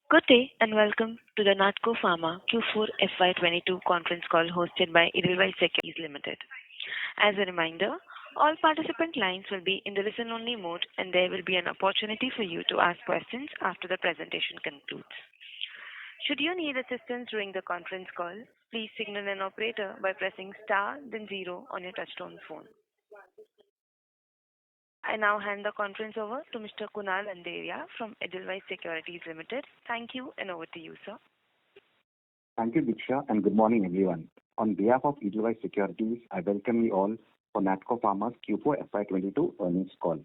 Good day and welcome to the Natco Pharma Q4FY22 conference call hosted by Edelweiss Securities Limited. As a reminder, all participant lines will be in the listen-only mode and there will be an opportunity for you to ask questions after the presentation concludes. Should you need assistance during the conference call, please signal an operator by pressing star then 0 on your touchtone phone. I now hand the conference over to Mr. Kunal Andheriya from Edelweiss Securities Limited. Thank you and over to you, sir. Thank you, Diksha, and good morning, everyone. On behalf of Edelweiss Securities, I welcome you all for Natco Pharma's Q4 FY22 earnings call.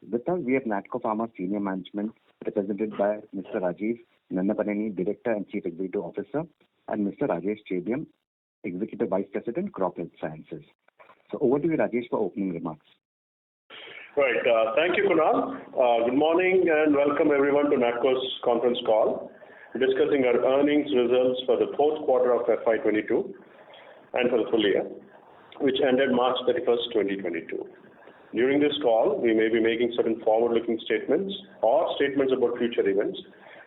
With us, we have Natco Pharma senior management represented by Mr. Rajeev Nannapaneni, Director and Chief Executive Officer, and Mr. Rajesh Chebiyam, Executive Vice President, Crop Health Sciences. So over to you, Rajesh, for opening remarks. Right. Thank you, Kunal. Good morning and welcome everyone to Natco's conference call discussing our earnings results for the fourth quarter of FY22 and for the full year, which ended March 31st, 2022. During this call, we may be making certain forward-looking statements or statements about future events,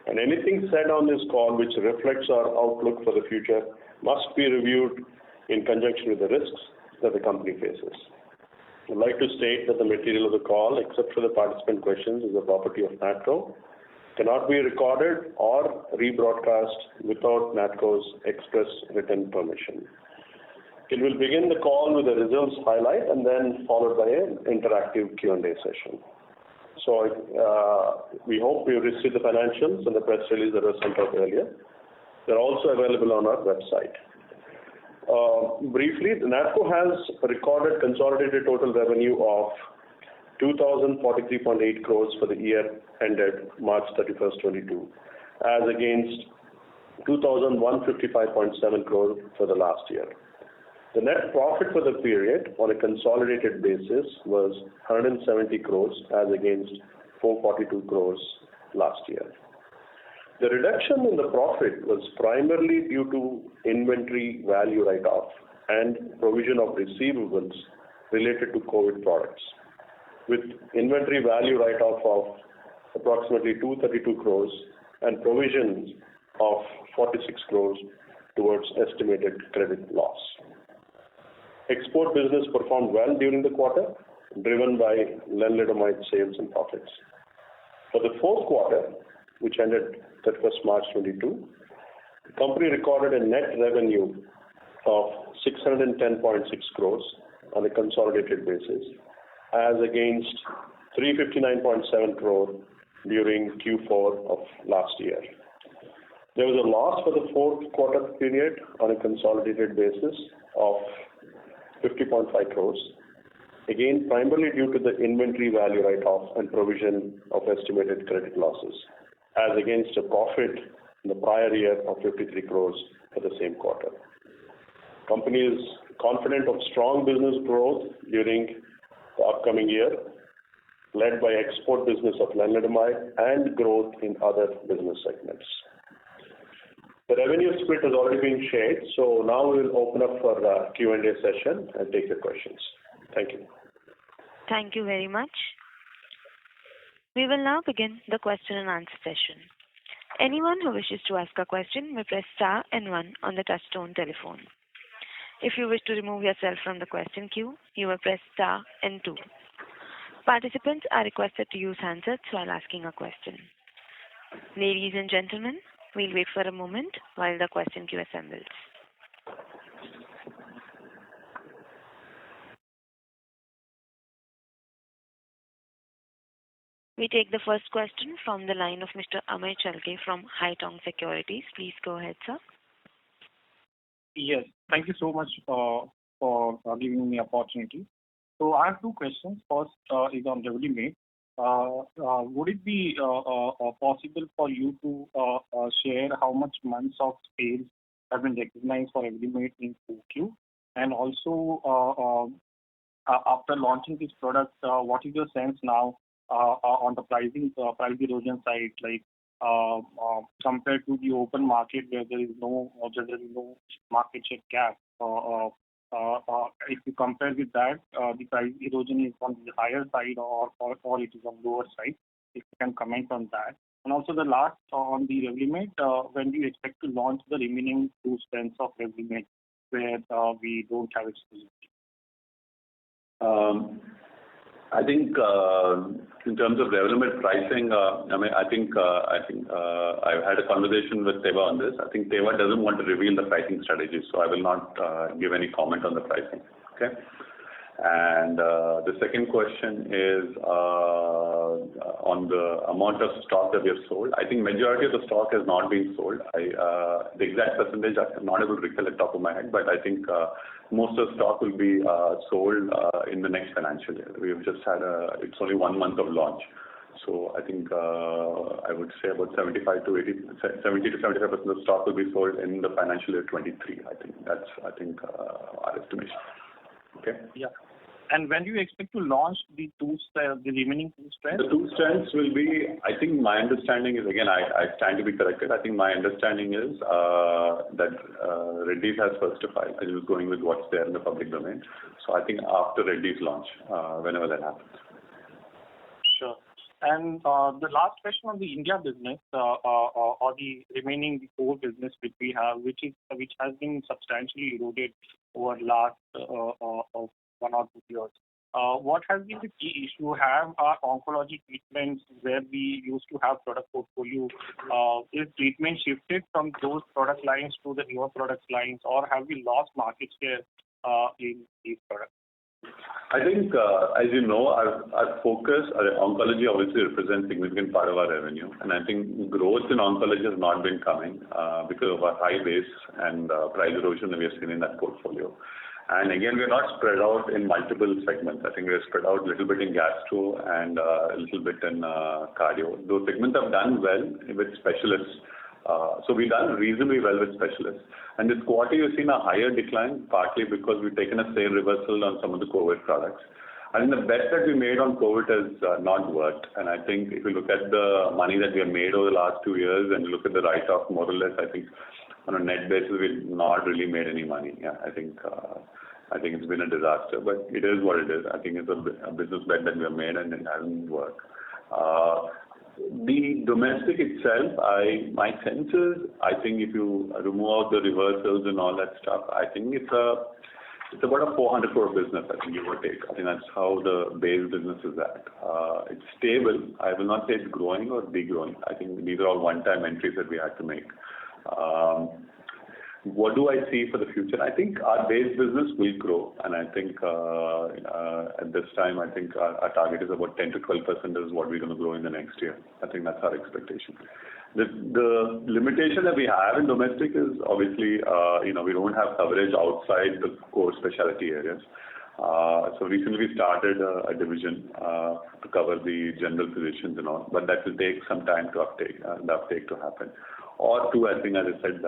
and anything said on this call which reflects our outlook for the future must be reviewed in conjunction with the risks that the company faces. I'd like to state that the material of the call, except for the participant questions, is the property of Natco, cannot be recorded or rebroadcast without Natco's express written permission. It will begin the call with the results highlight and then followed by an interactive Q&A session. So we hope you received the financials and the press release that was sent out earlier. They're also available on our website. Briefly, Natco has recorded consolidated total revenue of 2,043.8 crores for the year ended March 31st, 22, as against 2,155.7 crores for the last year. The net profit for the period on a consolidated basis was 170 crores as against 442 crores last year. The reduction in the profit was primarily due to inventory value write-off and provision of receivables related to COVID products, with inventory value write-off of approximately 232 crores and provisions of 46 crores towards estimated credit loss. Export business performed well during the quarter, driven by lenalidomide sales and profits. For the fourth quarter, which ended 31st March 22, the company recorded a net revenue of 610.6 crores on a consolidated basis, as against 359.7 crore during Q4 of last year. There was a loss for the fourth quarter period on a consolidated basis of 50.5 crores, again primarily due to the inventory value write-off and provision of estimated credit losses, as against a profit in the prior year of 53 crores for the same quarter. Company is confident of strong business growth during the upcoming year, led by export business of lenalidomide and growth in other business segments. The revenue split has already been shared, so now we will open up for the Q&A session and take your questions. Thank you. Thank you very much. We will now begin the question and answer session. Anyone who wishes to ask a question may press star and 1 on the touchtone telephone. If you wish to remove yourself from the question queue, you may press star and 2. Participants are requested to use handsets while asking a question. Ladies and gentlemen, we'll wait for a moment while the question queue assembles. We take the first question from the line of Mr. Amey Chalke from Haitong Securities. Please go ahead, sir. Yes, thank you so much for giving me the opportunity. So I have two questions. First is on Revlimid. Would it be possible for you to share how much months of sales have been recognized for Revlimid in Q4? And also, after launching this product, what is your sense now on the price erosion side, like compared to the open market where there is generally no market share gap? If you compare with that, the price erosion is on the higher side or it is on lower side. If you can comment on that. And also the last on the Revlimid, when do you expect to launch the remaining 2 strengths of Revlimid where we don't have exclusivity? I think in terms of Revlimid pricing, I think I've had a conversation with Teva on this. I think Teva doesn't want to reveal the pricing strategy, so I will not give any comment on the pricing. Okay. And the second question is on the amount of stock that we have sold. I think majority of the stock has not been sold. The exact percentage I'm not able to recall at the top of my head, but I think most of the stock will be sold in the next financial year. We've just had it's only 1 month of launch. So I think I would say about 70 to 75% of the stock will be sold in the financial year 23. I think that's our estimation. Okay. Yeah. And when do you expect to launch the remaining 2 strengths? The 2 strengths will be, I think my understanding is, again, I stand to be corrected. I think my understanding is that Reddy's has first to file. I was going with what's there in the public domain. So I think after Reddy's launch, whenever that happens. Sure. And the last question on the India business, or the remaining core business which we have, which has been substantially eroded over last 1 or 2 years. What has been the key issue? Have our oncology treatments where we used to have product portfolio, is treatment shifted from those product lines to the newer product lines, or have we lost market share in these products? I think, as you know, our focus, oncology obviously represents a significant part of our revenue. And I think growth in oncology has not been coming because of our high base and price erosion that we have seen in that portfolio. And again, we're not spread out in multiple segments. I think we're spread out a little bit in gastro and a little bit in cardio. Those segments have done well with specialists. So we've done reasonably well with specialists. And this quarter, you've seen a higher decline, partly because we've taken a sale reversal on some of the COVID products. I think the bet that we made on COVID has not worked. And I think if you look at the money that we have made over the last 2 years and you look at the write-off, more or less, I think on a net basis, we've not really made any money. Yeah, I think it's been a disaster, but it is what it is. I think it's a business bet that we have made and it hasn't worked. The domestic itself, my sense is, I think if you remove out the reversals and all that stuff, I think it's about a 400 crore business, I think you would take. I think that's how the base business is at. It's stable. I will not say it's growing or degrowing. I think these are all one-time entries that we had to make. What do I see for the future? I think our base business will grow, and I think at this time, I think our target is about 10 to 12% is what we're going to grow in the next year. I think that's our expectation. The limitation that we have in domestic is obviously, we don't have coverage outside the core specialty areas. So recently we started a division to cover the general physicians and all, but that will take some time to the uptake to happen. Or 2, I think, as I said,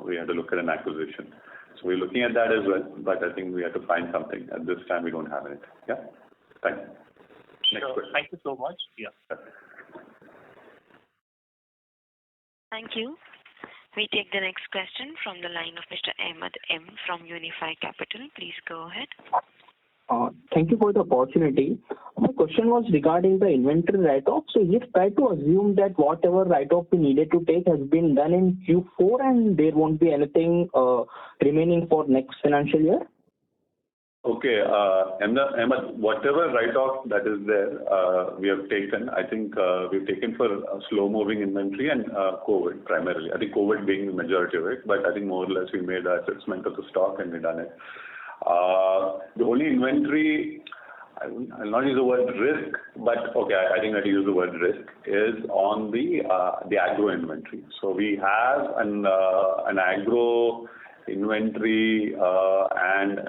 we have to look at an acquisition. So we're looking at that as well, but I think we have to find something. At this time, we don't have it. Yeah? Thank you. Next question. Thank you so much. Yeah. Thank you. We take the next question from the line of Mr. Ahmed M. from Unifi Capital. Please go ahead. Thank you for the opportunity. My question was regarding the inventory write-off. So is it fair to assume that whatever write-off we needed to take has been done in Q4 and there won't be anything remaining for next financial year? Okay. Ahmed, whatever write-off that is there, we have taken. I think we've taken for slow-moving inventory and COVID primarily. I think COVID being the majority of it, but I think more or less we made an assessment of the stock and we've done it. The only inventory, I'll not use the word risk, but okay, I think I use the word risk, is on the agro inventory. So we have an agro inventory and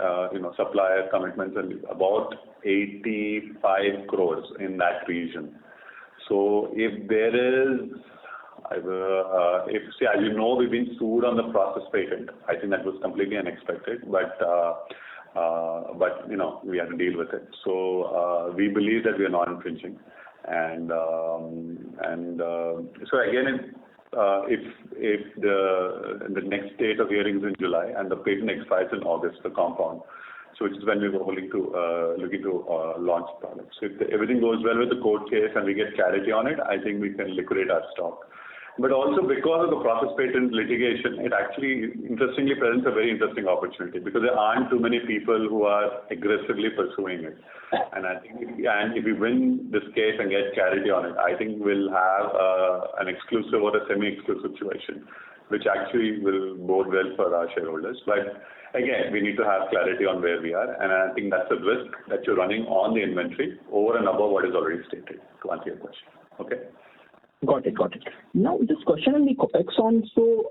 supplier commitments and about 85 crores in that region. So if there is, as you know, we've been sued on the process patent. I think that was completely unexpected, but we had to deal with it. So we believe that we are not infringing, and so again, if the next date of hearing is in July and the patent expires in August, the compound. So which is when we were looking to launch products. So if everything goes well with the court case and we get clarity on it, I think we can liquidate our stock. But also because of the process patent litigation, it actually interestingly presents a very interesting opportunity because there aren't too many people who are aggressively pursuing it. And I think if we win this case and get clarity on it, I think we'll have an exclusive or a semi-exclusive situation, which actually will bode well for our shareholders. But again, we need to have clarity on where we are, and I think that's a risk that you're running on the inventory over and above what is already stated, to answer your question. Okay? Got it. Now, this question on the Copaxone, so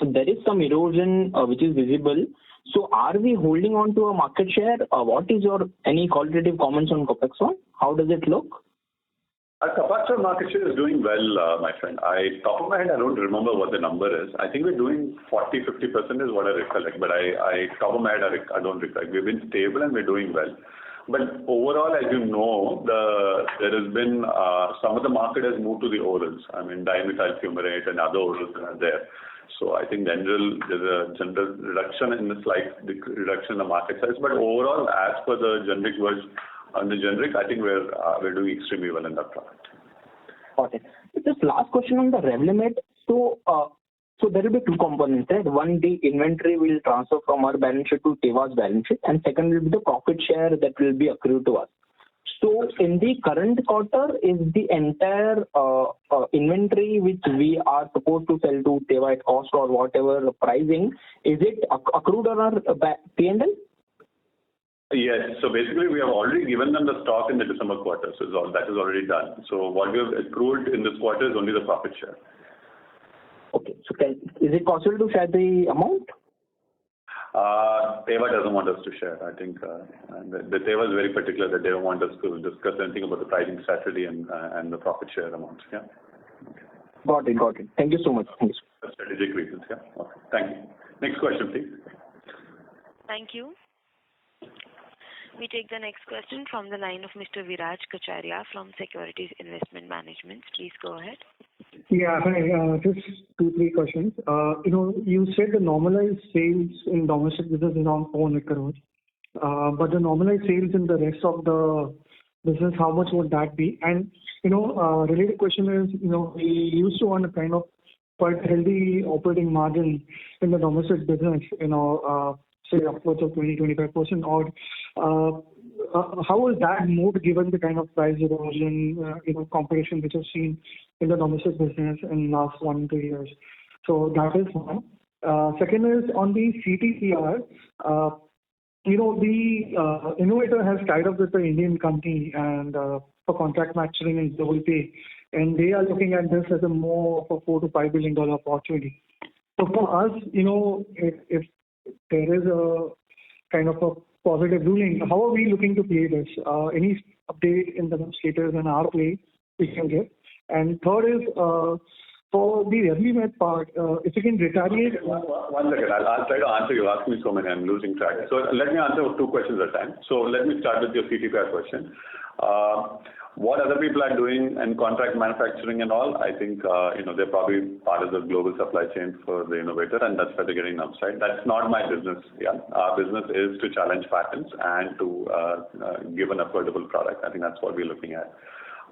there is some erosion which is visible. So are we holding on to a market share? What is your any qualitative comments on Copaxone? How does it look? Our Copaxone market share is doing well, my friend. Top of my head, I don't remember what the number is. I think we're doing 40-50% is what I recollect, but top of my head, I don't recollect. We've been stable and we're doing well. But overall, as you know, there has been some of the market has moved to the orals. I mean, dimethyl fumarate and other orals are there. So I think there's a general reduction in the reduction in the market size. But overall, as per the generic version, on the generic, I think we're doing extremely well in that product. Got it. Just last question on the Revlimid. So there will be two components, right? One, the inventory will transfer from our balance sheet to Teva's balance sheet, and second will be the profit share that will be accrued to us. So in the current quarter, is the entire inventory which we are supposed to sell to Teva at cost or whatever pricing, is it accrued on our P&L? Yes. So basically, we have already given them the stock in the December quarter. So that is already done. So what we have accrued in this quarter is only the profit share. Okay. So is it possible to share the amount? Teva doesn't want us to share. I think the Teva is very particular that they don't want us to discuss anything about the pricing strategy and the profit share amounts. Yeah. Okay. Got it. Thank you so much. For strategic reasons. Yeah. Okay. Thank you. Next question, please. Thank you. We take the next question from the line of Mr. Viraj Kacharia from Securities Investment Management. Please go ahead. Yeah, hi. Just 2-3 questions. You said the normalized sales in domestic business is around 400 crores. But the normalized sales in the rest of the business, how much would that be? And, related question is, we used to want a kind of quite healthy operating margin in the domestic business, say upwards of 20-25%. Or how has that moved given the kind of price erosion, competition which we've seen in the domestic business in the last 1-2 years? So that is one. Second is on the CTPR. The innovator has tied up with the Indian company and for contract manufacturing and global pay, and they are looking at this as a more of a $4 to $5 billion opportunity. So for us, if there is a kind of a positive ruling, how are we looking to play this? Any update in the status and our play we can give? And third is for the Revlimid part, if you can retaliate. One second, I'll try to answer. You asked me so many, I'm losing track. So let me answer 2 questions at a time. So let me start with your CTPR question. What other people are doing in contract manufacturing and all, I think, they're probably part of the global supply chain for the innovator, and that's why they're getting an upside. That's not my business. Yeah, our business is to challenge patents and to give an affordable product. I think that's what we're looking at.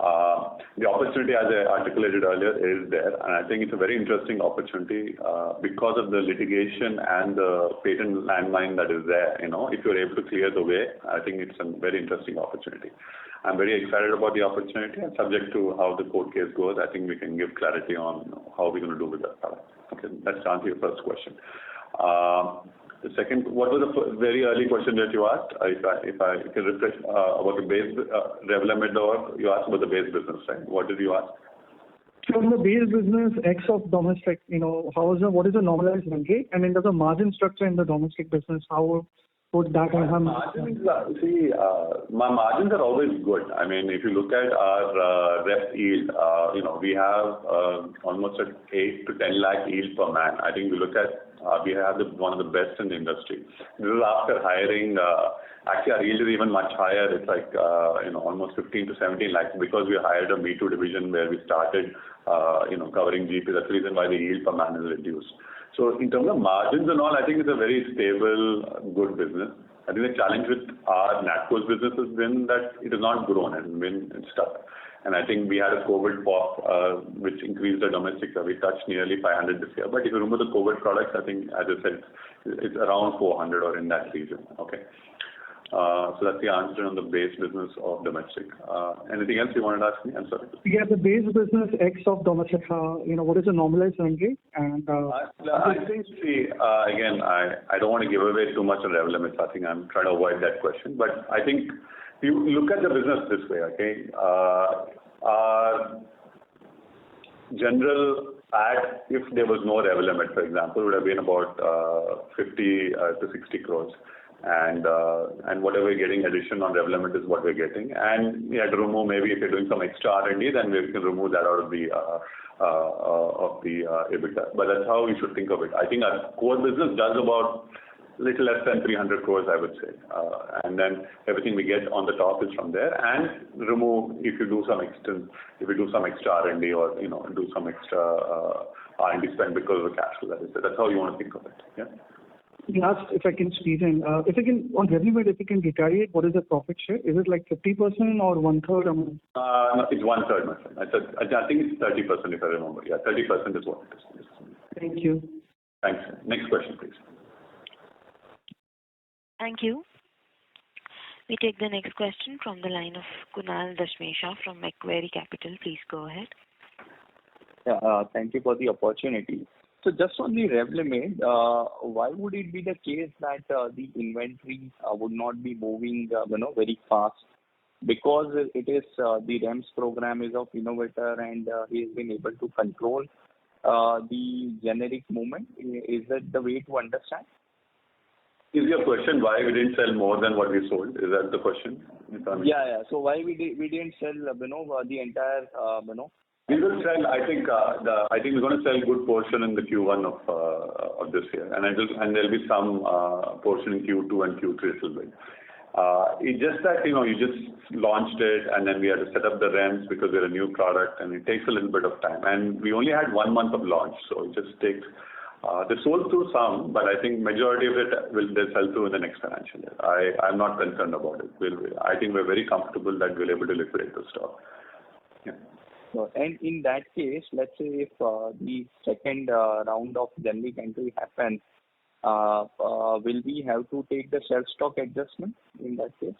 The opportunity, as I articulated earlier, is there, and I think it's a very interesting opportunity because of the litigation and the patent landmine that is there. If you're able to clear the way, I think it's a very interesting opportunity. I'm very excited about the opportunity, and subject to how the court case goes, I think we can give clarity on how we're going to do with that product. Okay, let's answer your first question. The second, what was the very early question that you asked? If I can refresh about the base Revlimid, or you asked about the base business, right? What did you ask? So in the base business, X of domestic, what is the normalized run rate? And in the margin structure in the domestic business, how would that have margins? See, my margins are always good. I mean, if you look at our rep yield, we have almost an 8 to 10 lakh yield per man. I think we look at we have one of the best in the industry. This is after hiring. Actually, our yield is even much higher. It's like almost 15 to 17 lakhs because we hired a Me2 division where we started covering GP. That's the reason why the yield per man is reduced. So in terms of margins and all, I think it's a very stable, good business. I think the challenge with our Natco's business has been that it has not grown and been stuck. And I think we had a COVID pop, which increased the domestic. We touched nearly 500 this year. But if you remove the COVID products, I think, as I said, it's around 400 or in that region. Okay. So that's the answer on the base business of domestic. Anything else you wanted to ask me? I'm sorry. Yeah, the base business X of domestic, what is the normalized run rate? And I think, again, I don't want to give away too much on revenue limits. I think I'm trying to avoid that question. But I think you look at the business this way, okay? Our general ad, if there was no revenue limit, for example, would have been about 50 to 60 crores. And whatever we're getting addition on revenue limit is what we're getting. And we had to remove, maybe if you're doing some extra R&D, then we can remove that out of the EBITDA. But that's how we should think of it. I think our core business does about little less than 300 crores, I would say. And then everything we get on the top is from there. And remove if you do some extra R&D or do some extra R&D spend because of the cash flow. That's how you want to think of it. Yeah. Last, if I can squeeze in, on revenue, if you can deteriorate, what is the profit share? Is it like 50% or 1/3? No, it's 1/3, my friend. I think it's 30% if I remember. Yeah, 30% is what it is. Thank you. Thanks. Next question, please. Thank you. We take the next question from the line of Kunal Dashmesha from Macquarie Capital. Please go ahead. Yeah, thank you for the opportunity. So just on the Revlimid, why would it be the case that the inventory would not be moving, very fast? Because it is the REMS program is of innovator and he has been able to control the generic movement. Is that the way to understand? Is your question why we didn't sell more than what we sold? Is that the question? Yeah. So why we didn't sell, the entire, We will sell. I think we're going to sell a good portion in the Q1 of this year, and there'll be some portion in Q2 and Q3 a little bit. It's just that you just launched it, and then we had to set up the REMS because we're a new product, and it takes a little bit of time. And we only had 1 month of launch, so it just takes. They sold through some, but I think majority of it they'll sell through in the next financial year. I'm not concerned about it. I think we're very comfortable that we're able to liquidate the stock. Yeah. And in that case, let's say if the second round of generic entry happens, will we have to take the shelf stock adjustment in that case?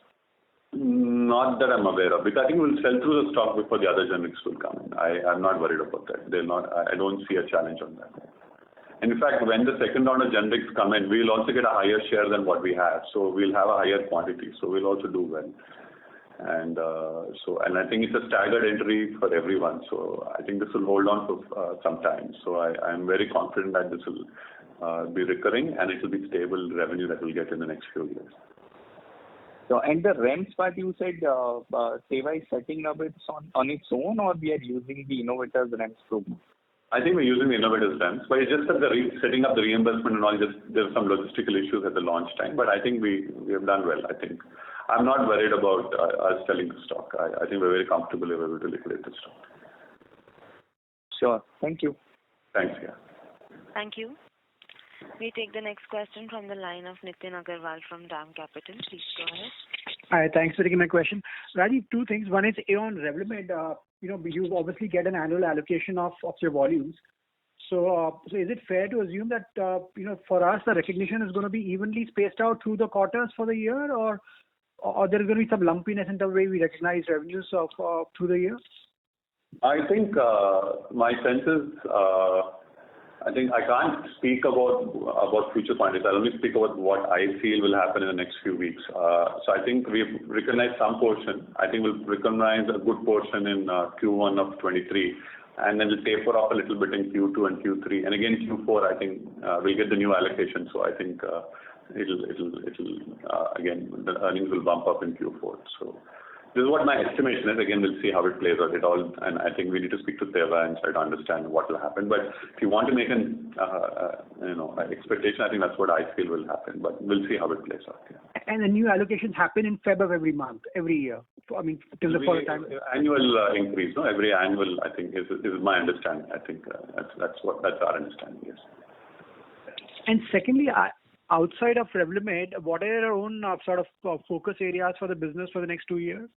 Not that I'm aware of, because I think we'll sell through the stock before the other generics will come in. I'm not worried about that. I don't see a challenge on that. And in fact, when the second round of generics come in, we'll also get a higher share than what we have. So we'll have a higher quantity. So we'll also do well. And I think it's a staggered entry for everyone. So I think this will hold on for some time. So I'm very confident that this will be recurring and it will be stable revenue that we'll get in the next few years. So and the REMS part you said, Teva is setting up it on its own, or we are using the innovator's REMS program? I think we're using the innovator's REMS, but it's just that setting up the reimbursement and all, there's some logistical issues at the launch time. But I think we have done well. I think I'm not worried about us selling the stock. I think we're very comfortable we're able to liquidate the stock. Sure. Thank you. Thanks, yeah. Thank you. We take the next question from the line of Nitin Agarwal from DAM Capital. Please go ahead. Hi, thanks for taking my question. Rajeev, two things. One is on Revlimid. You obviously get an annual allocation of your volumes. So is it fair to assume that for us the recognition is going to be evenly spaced out through the quarters for the year, or there is going to be some lumpiness in the way we recognize revenues through the year? I think my sense is I think I can't speak about future quantities. I'll only speak about what I feel will happen in the next few weeks. So I think we've recognized some portion. I think we'll recognize a good portion in Q1 of 23, and then we'll taper off a little bit in Q2 and Q3. And again, Q4, I think we'll get the new allocation. So I think it'll again, the earnings will bump up in Q4. So this is what my estimation is. Again, we'll see how it plays out. And I think we need to speak to Teva and try to understand what will happen. But if you want to make an expectation, I think that's what I feel will happen. But we'll see how it plays out. Yeah. And the new allocations happen in February every month, every year. I mean, till the first time. Annual increase, no? Every annual, I think, is my understanding. I think that's our understanding. Yes. And secondly, outside of Revlimid, what are your own sort of focus areas for the business for the next 2 years?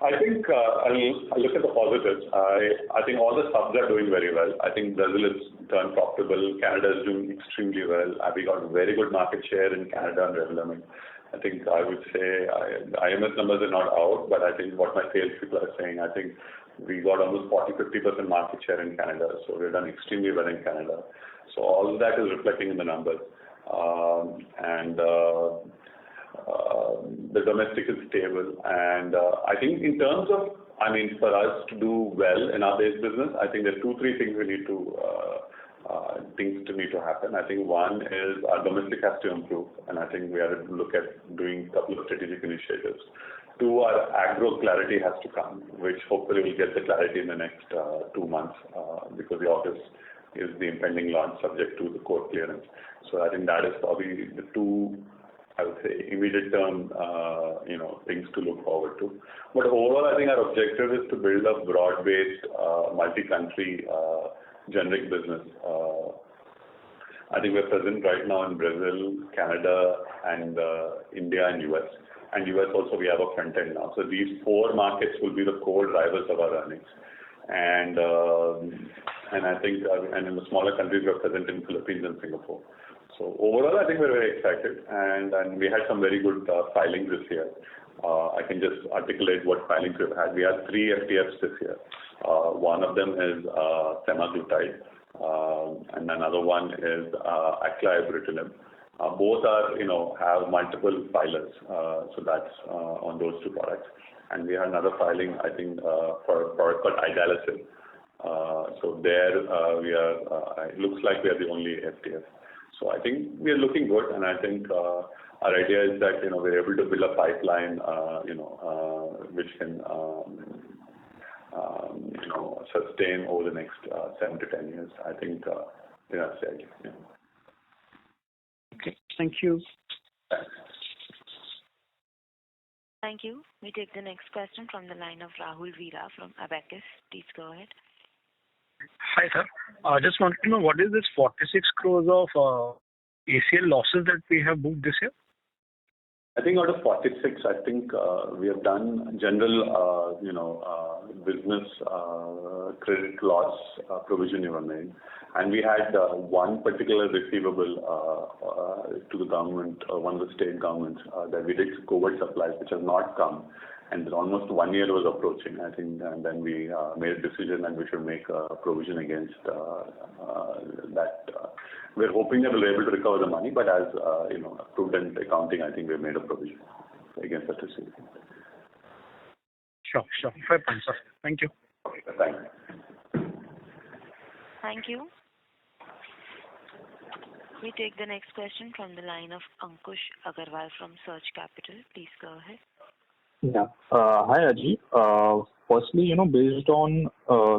I think I'll look at the positives. I think all the subs are doing very well. I think Brazil is turned profitable. Canada is doing extremely well. We got very good market share in Canada and Revlimid. I think I would say IMS numbers are not out, but I think what my sales people are saying, I think we got almost 40-50% market share in Canada. So we've done extremely well in Canada. So all of that is reflecting in the numbers. The domestic is stable, and I think in terms of, for us to do well in our base business, I think there are 2-3 things need to happen. I think one is our domestic has to improve, and I think we are to look at doing a couple of strategic initiatives. 2, our agro clarity has to come, which hopefully we'll get the clarity in the next 2 months, because the August is the impending launch subject to the court clearance. So I think that is probably the 2, I would say, immediate term, things to look forward to. But overall, I think our objective is to build a broad-based, multi-country generic business. I think we're present right now in Brazil, Canada, and India and US. And US also we have a front end now. So these 4 markets will be the core drivers of our earnings. And I think, and in the smaller countries, we're present in Philippines and Singapore. So overall, I think we're very excited, and we had some very good filings this year. I can just articulate what filings we've had. We had 3 FTFs this year. One of them is semaglutide, and another one is aclaabrutinib. Both are, have multiple filers, so that's on those 2 products. And we had another filing, I think, for a product called idalicil. So there we are. It looks like we are the only FTF. So I think we are looking good, and I think our idea is that we're able to build a pipeline, which can sustain over the next 7 to 10 years. I think that's the idea. Yeah. Okay, thank you. Thanks. Thank you. We take the next question from the line of Rahul Veera from Abacus. Please go ahead. Hi, sir. I just wanted to know what is this 46 crores of ACL losses that we have booked this year? I think out of 46, I think we have done general, business credit loss provision you were made. And we had one particular receivable to the government, one of the state governments, that we did COVID supplies, which has not come. And almost 1 year was approaching, I think, and then we made a decision and we should make a provision against that. We're hoping that we'll be able to recover the money, but as prudent accounting, I think we've made a provision against that decision. Sure. Fair point, sir. Thank you. Okay, thanks. Thank you. We take the next question from the line of Ankush Agarwal from Surge Capital. Please go ahead. Yeah. Hi, Ajit. Firstly, based on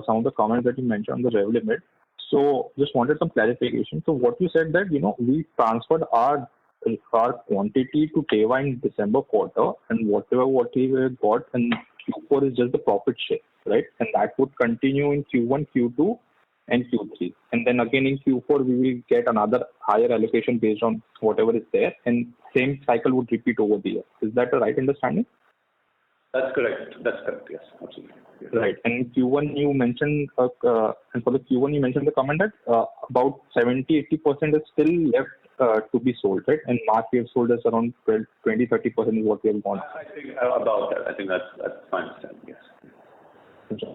some of the comments that you mentioned on the Revlimid, so just wanted some clarification. So what you said that, we transferred our quantity to Teva in December quarter, and whatever we got in Q4 is just the profit share, right? And that would continue in Q1, Q2, and Q3. And then again in Q4, we will get another higher allocation based on whatever is there, and same cycle would repeat over the year. Is that a right understanding? That's correct. Yes, absolutely. Yes. Right. And Q1 you mentioned, and for the Q1 you mentioned the comment that about 70-80% is still left to be sold, right? And March we have sold us around 20-30% is what we have gone. I think about that. I think that's my understanding. Yes.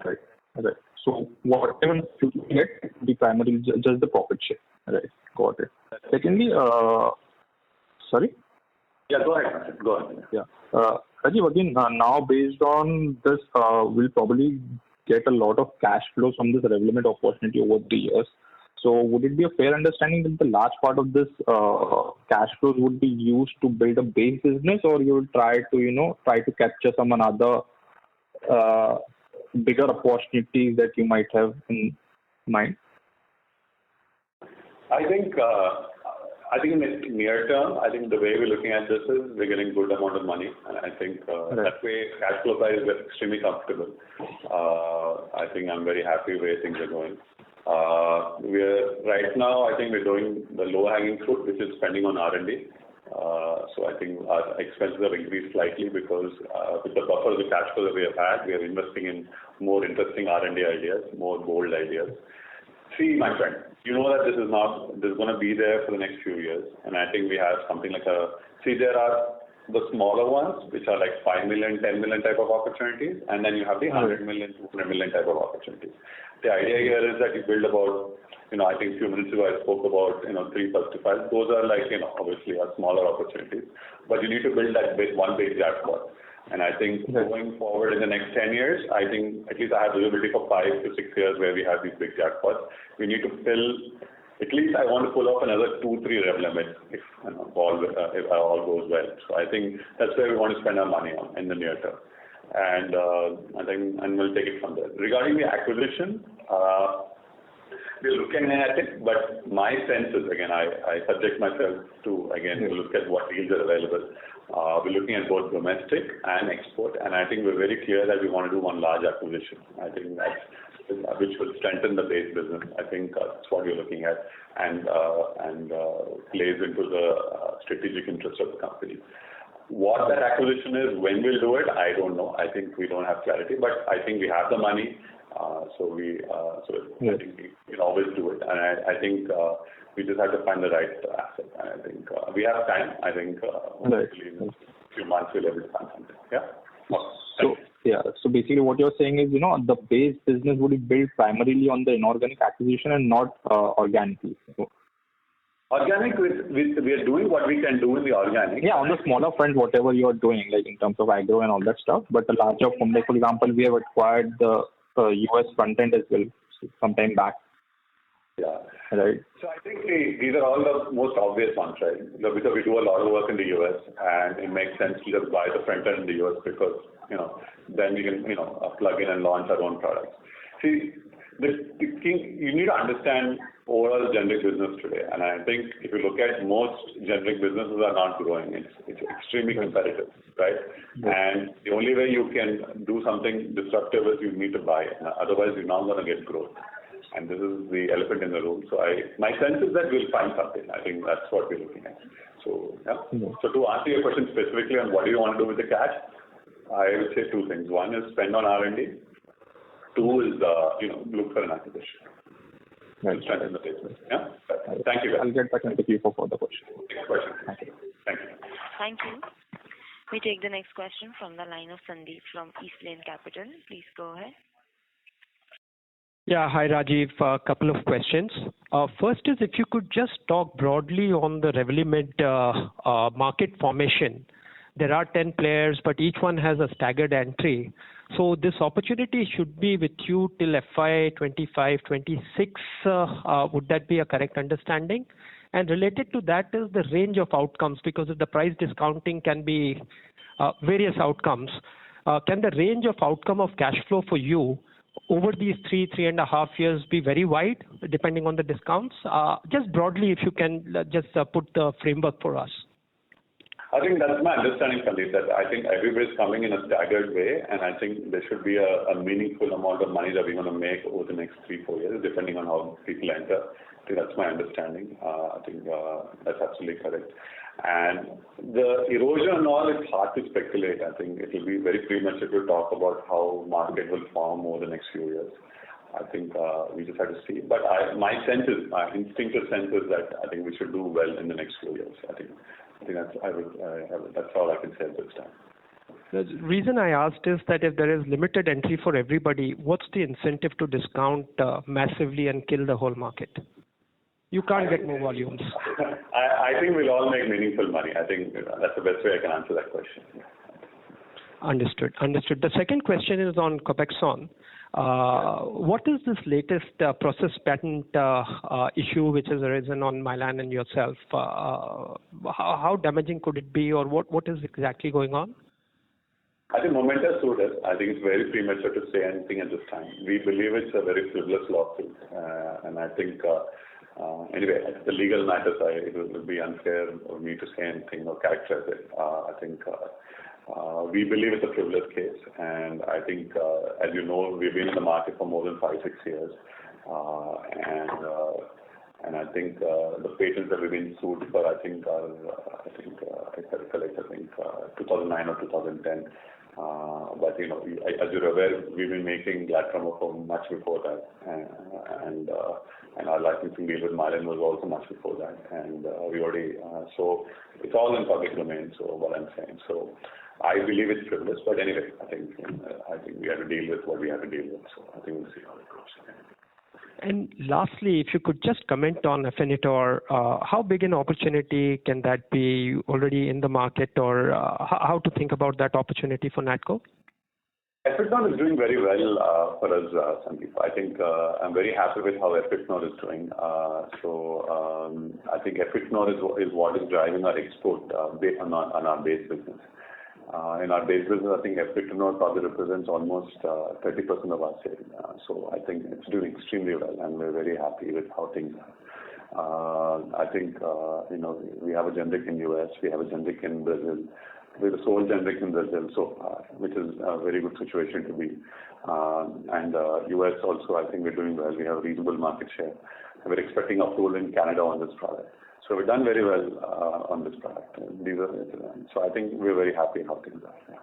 Right. Okay. So whatever you get, the primarily just the profit share. Right. Got it. Secondly, sorry. Yeah, go ahead. Yeah. Rajiv, again, now based on this, we'll probably get a lot of cash flows from this Revlimid opportunity over the years. So would it be a fair understanding that the large part of this cash flows would be used to build a base business, or you will try to capture some other bigger opportunities that you might have in mind? I think in the near term, I think the way we're looking at this is we're getting good amount of money, and I think that way cash flow side is extremely comfortable. I think I'm very happy where things are going. Right now, I think we're doing the low-hanging fruit, which is spending on R&D. So I think our expenses have increased slightly because with the buffer of the cash flow that we have had, we are investing in more interesting R&D ideas, more bold ideas. See, my friend, you know that this is going to be there for the next few years, and I think we have something like there are the smaller ones, which are like 5 million, 10 million type of opportunities, and then you have the 100 million, 200 million type of opportunities. The idea here is that you build about, I think a few minutes ago I spoke about, 3 plus 5. Those are like, obviously are smaller opportunities, but you need to build that one big jackpot. And I think going forward in the next 10 years, I think at least I have visibility for 5 to 6 years where we have these big jackpots. We need to fill, at least I want to pull off another 2-3 rev limits if all goes well. So I think that's where we want to spend our money on in the near term. And we'll take it from there. Regarding the acquisition, we're looking at it, but my sense is, again, I subject myself to, look at what deals are available. We're looking at both domestic and export, and I think we're very clear that we want to do one large acquisition. I think which will strengthen the base business. I think that's what we're looking at, and plays into the strategic interest of the company. What that acquisition is, when we'll do it, I don't know. I think we don't have clarity, but I think we have the money, I think we can always do it. And I think we just have to find the right asset. And I think we have time. I think hopefully in a few months we'll be able to find something. Yeah. So basically what you're saying is, the base business would be built primarily on the inorganic acquisition and not organically. Organic, we are doing what we can do in the organic. Yeah, on the smaller front, whatever you are doing, like in terms of agro and all that stuff. But the larger firm, like for example, we have acquired the US front end as well some time back. Yeah. Right. So I think these are all the most obvious ones, right? Because we do a lot of work in the US, and it makes sense to just buy the front end in the US because, then we can, plug in and launch our own products. See, you need to understand overall generic business today, and I think if you look at most generic businesses are not growing. It's extremely competitive, right? And the only way you can do something disruptive is you need to buy it. Otherwise, you're not going to get growth. And this is the elephant in the room. So my sense is that we'll find something. I think that's what we're looking at. So yeah. So to answer your question specifically on what do you want to do with the cash, I would say 2 things. One is spend on R&D. 2 is look for an acquisition. Right. Strengthen the business. Yeah. Thank you. I'll get back into you for further questions. Next question. Thank you. Thank you. We take the next question from the line of Sandeep from East Lane Capital. Please go ahead. Yeah, hi Rajiv. A couple of questions. First is if you could just talk broadly on the Revlimid market formation. There are 10 players, but each one has a staggered entry. So this opportunity should be with you till FY25, 26. Would that be a correct understanding? And related to that is the range of outcomes, because if the price discounting can be various outcomes, can the range of outcome of cash flow for you over these 3.5 years be very wide, depending on the discounts? Just broadly, if you can just put the framework for us. I think that's my understanding, Sandeep, that I think everybody's coming in a staggered way, and I think there should be a meaningful amount of money that we're going to make over the next 3-4 years, depending on how people enter. I think that's my understanding. I think that's absolutely correct. And the erosion and all, it's hard to speculate. I think it will be very premature to talk about how market will form over the next few years. I think we just have to see. But my instinctive sense is that I think we should do well in the next few years. I think that's all I can say at this time. The reason I asked is that if there is limited entry for everybody, what's the incentive to discount massively and kill the whole market? You can't get more volumes. I think we'll all make meaningful money. I think that's the best way I can answer that question. Understood. The second question is on Copaxone. What is this latest process patent issue which has arisen on Mylan and yourself? How damaging could it be, or what is exactly going on? I think Momenta sued us. I think it's very premature to say anything at this time. We believe it's a very frivolous lawsuit, and I think anyway, the legal matters, it would be unfair for me to say anything or characterize it. I think we believe it's a frivolous case, and I think, as you know, we've been in the market for more than 5-6 years, And I think the patents that we've been sued for, I think, are, if I recollect, 2009 or 2010. But as you're aware, we've been making Glatiramer for much before that, and our licensing deal with Mylan was also much before that, and we already so it's all in public domain. So what I'm saying, so I believe it's frivolous, but anyway, I think we have to deal with what we have to deal with. So I think we'll see how it goes. And lastly, if you could just comment on Afinitor, how big an opportunity can that be already in the market, or how to think about that opportunity for Natco? Afinitor is doing very well for us, Sandeep. I think I'm very happy with how Afinitor is doing. I think Afinitor is what is driving our export on our base business. In our base business, I think Afinitor probably represents almost 30% of our sales. So I think it's doing extremely well, and we're very happy with how things are. I think we have a generic in US, we have a generic in Brazil. We're the sole generic in Brazil so far, which is a very good situation to be. And US also, I think we're doing well. We have a reasonable market share. We're expecting approval in Canada on this product. So we've done very well on this product. So I think we're very happy how things are. Yeah.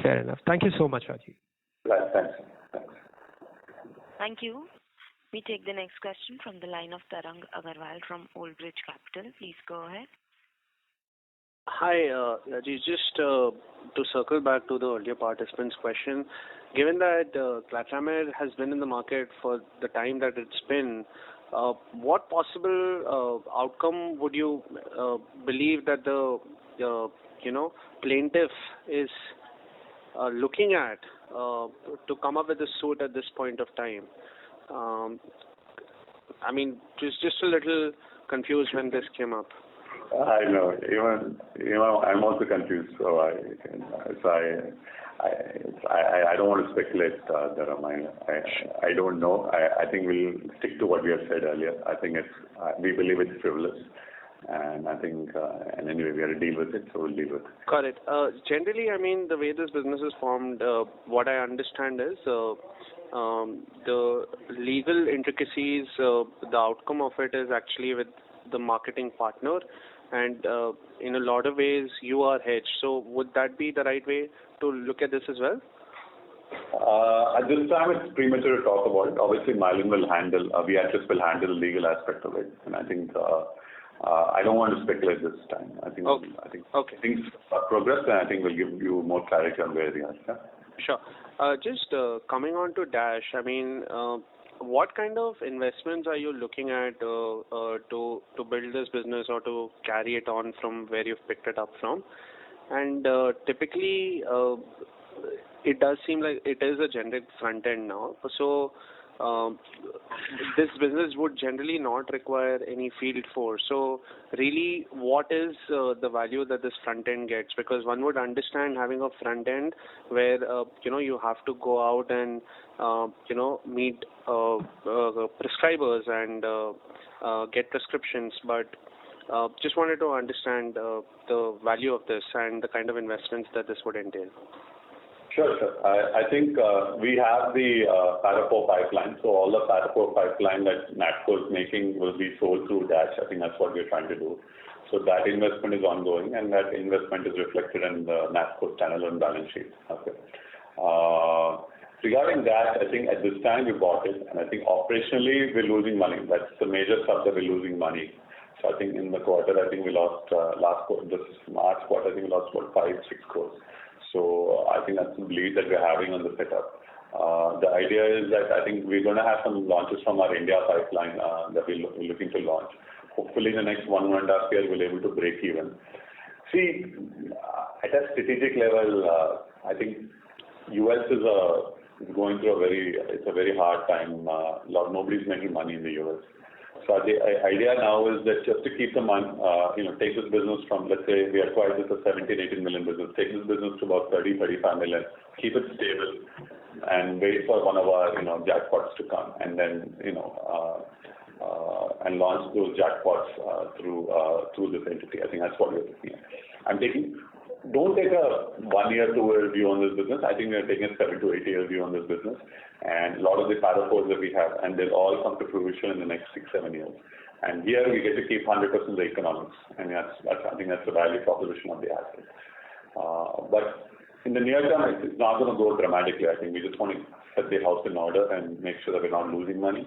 Fair enough. Thank you so much, Rajiv. Right, thanks. Thank you. We take the next question from the line of Tarang Agarwal from Old Bridge Capital. Please go ahead. Hi, Rajiv. Just to circle back to the earlier participant's question, given that Glatiramer has been in the market for the time that it's been, what possible outcome would you believe that the plaintiff is looking at to come up with a suit at this point of time? I mean, just a little confused when this came up. I know. Even I'm also confused. So I don't want to speculate, Dharam. I don't know. I think we'll stick to what we have said earlier. I think we believe it's frivolous, and I think and anyway we have to deal with it, so we'll deal with it. Got it. Generally, I mean, the way this business is formed, what I understand is the legal intricacies, the outcome of it is actually with the marketing partner, and in a lot of ways you are hedged. So would that be the right way to look at this as well? At this time, it's premature to talk about it. Obviously, Mylan will handle, Viatris will handle the legal aspect of it, and I think I don't want to speculate this time. I think things progress, and I think we'll give you more clarity on where we are. Yeah? Sure. Just coming on to Dash, I mean, what kind of investments are you looking at to build this business or to carry it on from where you've picked it up from? And typically, it does seem like it is a generic front end now. So this business would generally not require any field force. So really, what is the value that this front end gets? Because one would understand having a front end where you have to go out and meet prescribers and get prescriptions, but just wanted to understand the value of this and the kind of investments that this would entail. Sure. I think we have the Para IV pipeline. So all the Para IV pipeline that Natco is making will be sold through Dash. I think that's what we're trying to do. So that investment is ongoing, and that investment is reflected in the Natco standalone balance sheet. Okay. Regarding that, I think at this time we bought it, and I think operationally we're losing money. That's the major stuff that we're losing money. So I think in the quarter, I think we lost last quarter, this March quarter, I think we lost about 5-6 crores. So I think that's the bleed that we're having on the setup. The idea is that I think we're going to have some launches from our India pipeline that we're looking to launch. Hopefully in the next 1.5 years we'll be able to break even. See, at a strategic level, I think US is going through a very hard time. Nobody's making money in the US. So the idea now is that just to keep the money, take this business from, let's say, we acquired this a 17-18 million business, take this business to about 30-35 million, keep it stable, and wait for one of our, jackpots to come, and then, and launch those jackpots through this entity. I think that's what we're looking at. I'm taking don't take a 1 year, 2 year view on this business. I think we are taking a 7 to 8 year view on this business, and a lot of the parameters that we have, and they'll all come to fruition in the next 6-7 years. And here we get to keep 100% the economics, and I think that's the value proposition of the asset. But in the near term, it's not going to grow dramatically. I think we just want to set the house in order and make sure that we're not losing money,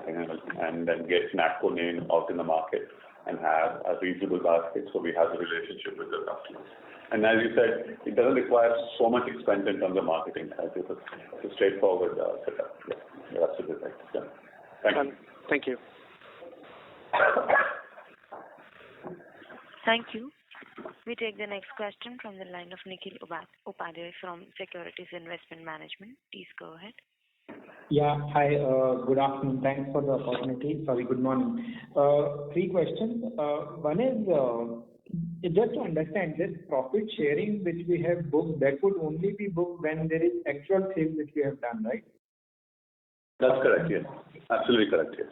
and then get Natco name out in the market and have a reasonable basket so we have a relationship with the customers. And as you said, it doesn't require so much expense in terms of marketing. I think it's a straightforward setup. Yeah, you're absolutely right. Yeah. Thank you. Thank you. We take the next question from the line of Nikhil Upadhyay from Securities Investment Management. Please go ahead. Yeah. Hi. Good afternoon. Thanks for the opportunity. Sorry, good morning. 3 questions. One is just to understand this profit sharing which we have booked, that would only be booked when there is actual sales which we have done, right? That's correct, yes. Absolutely correct, yes.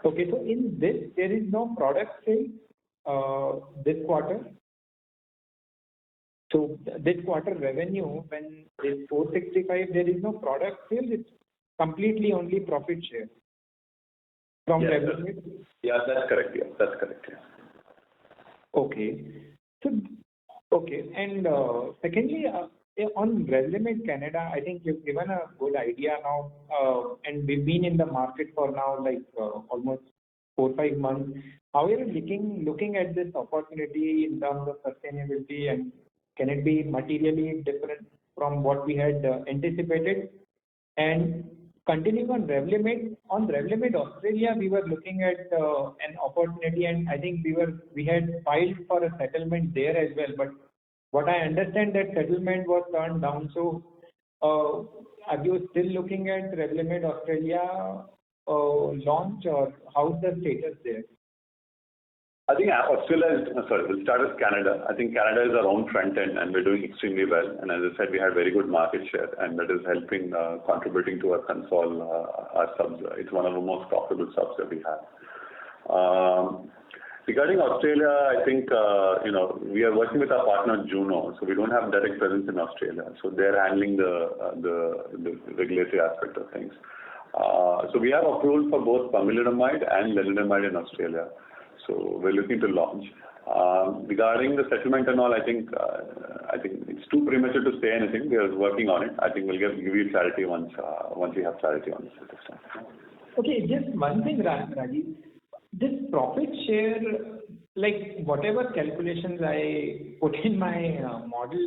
Okay, so in this, there is no product sale this quarter. So this quarter revenue, when it's 465, there is no product sale. It's completely only profit share from revenue. Yeah, that's correct. Yeah, that's correct. Yeah. Okay. So okay, and secondly, on Revlimid Canada, I think you've given a good idea now, and we've been in the market for now like almost 4-5 months. How are you looking at this opportunity in terms of sustainability, and can it be materially different from what we had anticipated? And continuing on Revlimid Australia, we were looking at an opportunity, and I think we had filed for a settlement there as well. But what I understand, that settlement was turned down. So are you still looking at Revlimid Australia launch, or how's the status there? I think Australia is, we'll start with Canada. I think Canada is our own front end, and we're doing extremely well. And as I said, we have very good market share, and that is helping, contributing to our our subs. It's one of the most profitable subs that we have. Regarding Australia, I think, we are working with our partner Juno, so we don't have direct presence in Australia. So they're handling the regulatory aspect of things. So we have approval for both pomalidomide and lenalidomide in Australia. So we're looking to launch. Regarding the settlement and all, I think it's too premature to say anything. We are working on it. I think we'll give you clarity once we have clarity on this. Okay, just one thing, Rajeev. This profit share, like whatever calculations I put in my model,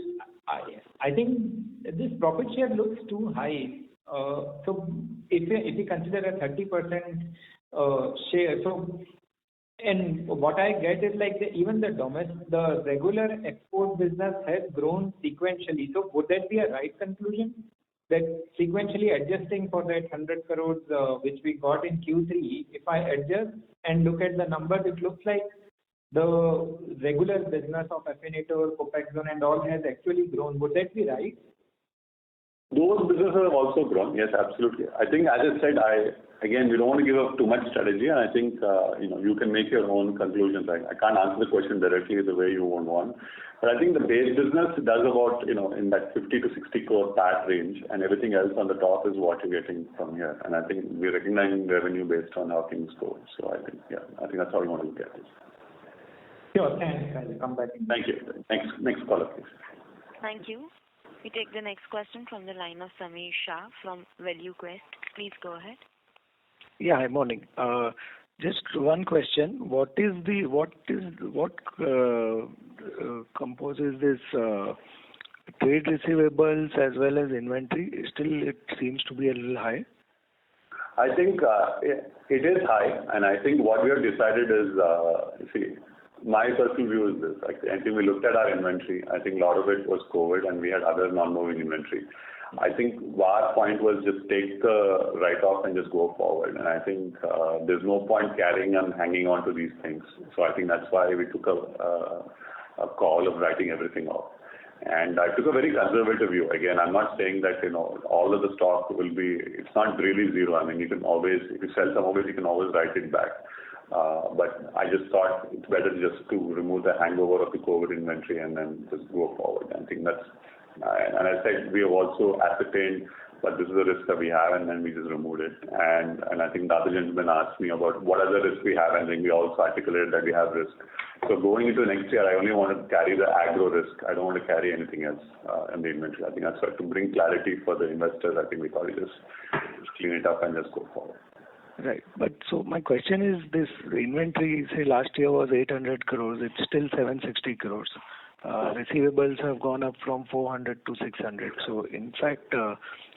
I think this profit share looks too high. So if you consider a 30% share, so. And what I get is like even the regular export business has grown sequentially. So would that be a right conclusion? That sequentially adjusting for that 100 crores which we got in Q3, if I adjust and look at the numbers, it looks like the regular business of Afinitor, Copaxone and all has actually grown. Would that be right? Those businesses have also grown. Yes, absolutely. I think, as I said, again, we don't want to give up too much strategy, and I think you can make your own conclusions. I can't answer the question directly the way you would want, but I think the base business does about in that 50 to 60 crore PAT range, and everything else on the top is what you're getting from here. And I think we're recognizing revenue based on how things go. So I think that's how we want to look at this. Sure, thanks. I'll come back. Thank you. Next caller, please. Thank you. We take the next question from the line of Sameer Shah from ValueQuest. Please go ahead. Yeah, hi, morning. Just one question. What composes this trade receivables as well as inventory? Still, it seems to be a little high. I think it is high, and I think what we have decided is, my personal view is this. I think we looked at our inventory. I think a lot of it was COVID, and we had other non-moving inventory. I think our point was just take the write-off and just go forward. And I think there's no point carrying and hanging on to these things. So I think that's why we took a call of writing everything off. And I took a very conservative view. Again, I'm not saying that all of the stock will be. It's not really zero. I mean, you can always, if you sell some of it, you can always write it back. But I just thought it's better just to remove the hangover of the COVID inventory and then just go forward. I think that's, and I said we have also ascertained, but this is a risk that we have, and then we just removed it. And I think the other gentleman asked me about what other risks we have, and then we also articulated that we have risk. So going into next year, I only want to carry the agro risk. I don't want to carry anything else in the inventory. I think that's why, to bring clarity for the investors, I think we thought we just clean it up and just go forward. Right. But so my question is, this inventory, say last year was 800 crores, it's still 760 crores. Receivables have gone up from 400 to 600. So in fact,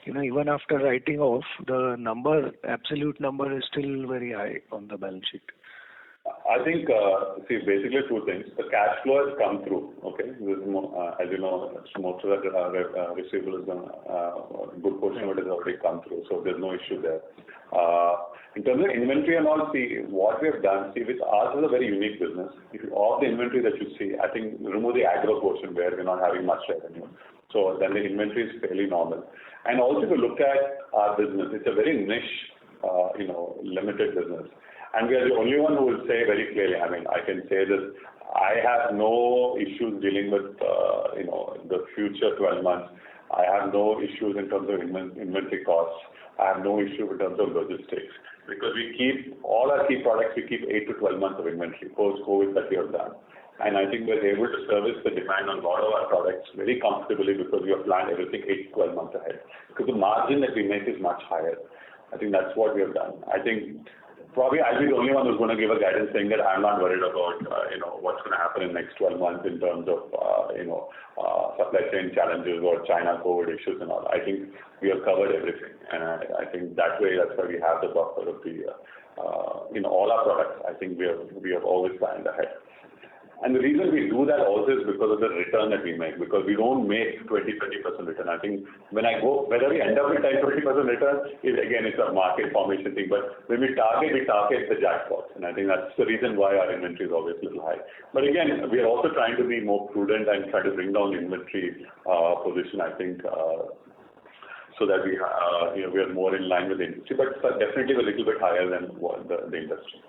even after writing off, the absolute number is still very high on the balance sheet. I think, basically two things. The cash flow has come through, okay? As you know, most of the receivables, a good portion of it has already come through, so there's no issue there. In terms of inventory and all, what we have done, with ours is a very unique business. All the inventory that you see, I think remove the agro portion where we're not having much revenue. So then the inventory is fairly normal. And also to look at our business, it's a very niche, limited business. And we are the only one who will say very clearly, I can say this, I have no issues dealing with, the future 12 months. I have no issues in terms of inventory costs. I have no issue in terms of logistics. Because we keep, all our key products, we keep 8 to 12 months of inventory, post-COVID that we have done. And I think we're able to service the demand on a lot of our products very comfortably because we have planned everything 8 to 12 months ahead. Because the margin that we make is much higher. I think that's what we have done. I think probably I'll be the only one who's going to give a guidance saying that I'm not worried about, what's going to happen in the next 12 months in terms of, supply chain challenges or China COVID issues and all. I think we have covered everything. And I think that's why we have the buffer of the, all our products. I think we have always planned ahead. And the reason we do that also is because of the return that we make, because we don't make 20-30% return. I think when I go, whether we end up with 10-20% return, it's a market formation thing. But when we target the jackpots. And I think that's the reason why our inventory is always a little high. But again, we are also trying to be more prudent and try to bring down the inventory position, I think, so that we are more in line with the industry. But definitely a little bit higher than the industry.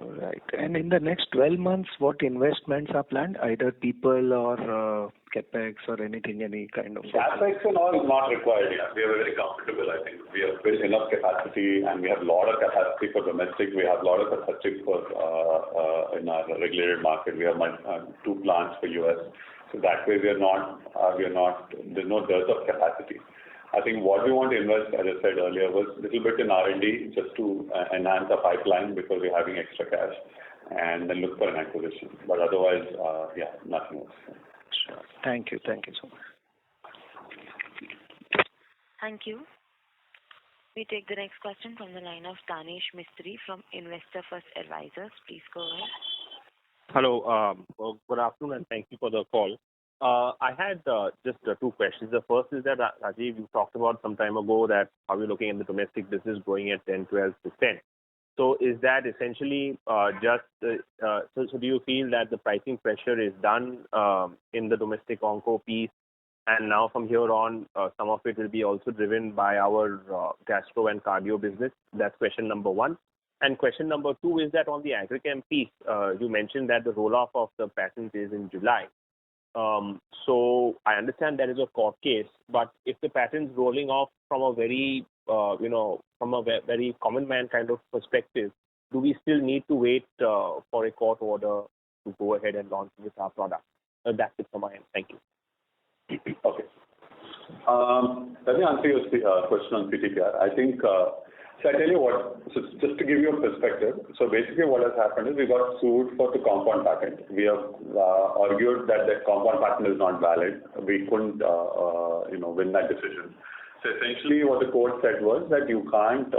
Right. And in the next 12 months, what investments are planned? Either people or capex or anything, any kind of... Capex and all is not required. Yeah. We are very comfortable, I think. We have built enough capacity and we have a lot of capacity for domestic. We have a lot of capacity for in our regulated market. We have 2 plants for US. So that way there's no dearth of capacity. I think what we want to invest, as I said earlier, was a little bit in R&D just to enhance the pipeline because we're having extra cash, and then look for an acquisition. But otherwise, nothing else. Sure. Thank you. Thank you so much. Thank you. We take the next question from the line of Tanish Mistry from Investor First Advisors. Please go ahead. Hello. Good afternoon, and thank you for the call. I had just 2 questions. The first is that, Rajiv, you talked about some time ago that how you're looking at the domestic business growing at 10-12%. So is that essentially so do you feel that the pricing pressure is done in the domestic onco piece, and now from here on, some of it will be also driven by our gastro and cardio business? That's question number 1. And question number 2 is that on the agrichem piece, you mentioned that the roll-off of the patent is in July. So I understand that is a court case, but if the patent's rolling off from a very, from a very common man kind of perspective, do we still need to wait for a court order to go ahead and launch with our product? That's it from my end. Thank you. Okay. Let me answer your question on CTPR. I think, so I tell you what, so just to give you a perspective, so basically what has happened is we got sued for the compound patent. We have argued that the compound patent is not valid. We couldn't, win that decision. So essentially what the court said was that you can't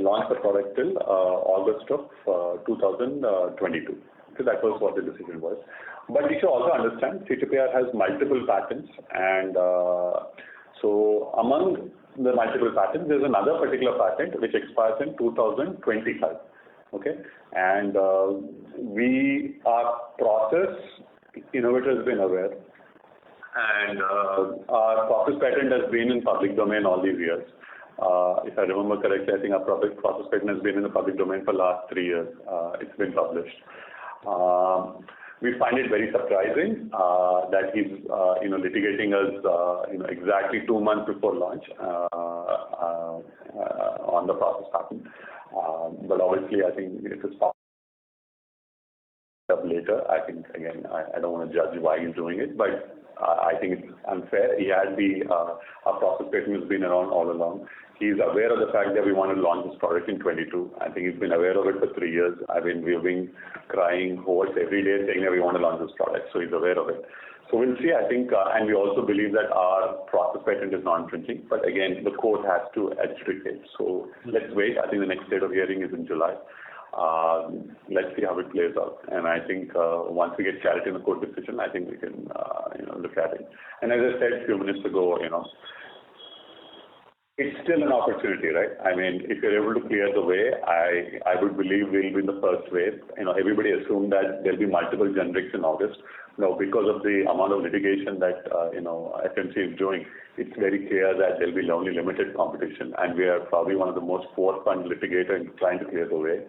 launch the product till August of 2022. So that was what the decision was. But you should also understand CTPR has multiple patents, and so among the multiple patents, there's another particular patent which expires in 2025. Okay, and our process innovator has been aware, and our process patent has been in public domain all these years. If I remember correctly, I think our process patent has been in the public domain for the last 3 years. It's been published. We find it very surprising that he's litigating us exactly 2 months before launch on the process patent. But obviously, I think if it's up later, I think again I don't want to judge why he's doing it, but I think it's unfair. He had our process patent has been around all along. He's aware of the fact that we want to launch this product in 22. I think he's been aware of it for 3 years. We've been crying hoarse every day saying that we want to launch this product, so he's aware of it. So we'll see, I think, and we also believe that our process patent is non-infringing, but again, the court has to adjudicate. So let's wait. I think the next date of hearing is in July. Let's see how it plays out. And I think once we get clarity in the court decision, I think we can look at it. And as I said a few minutes ago, it's still an opportunity, right? I mean, if you're able to clear the way, I would believe we'll be in the first wave. Everybody assumed that there'll be multiple generics in August. Now, because of the amount of litigation that FMC is doing, it's very clear that there'll be only limited competition, and we are probably one of the most forefront litigators in trying to clear the way.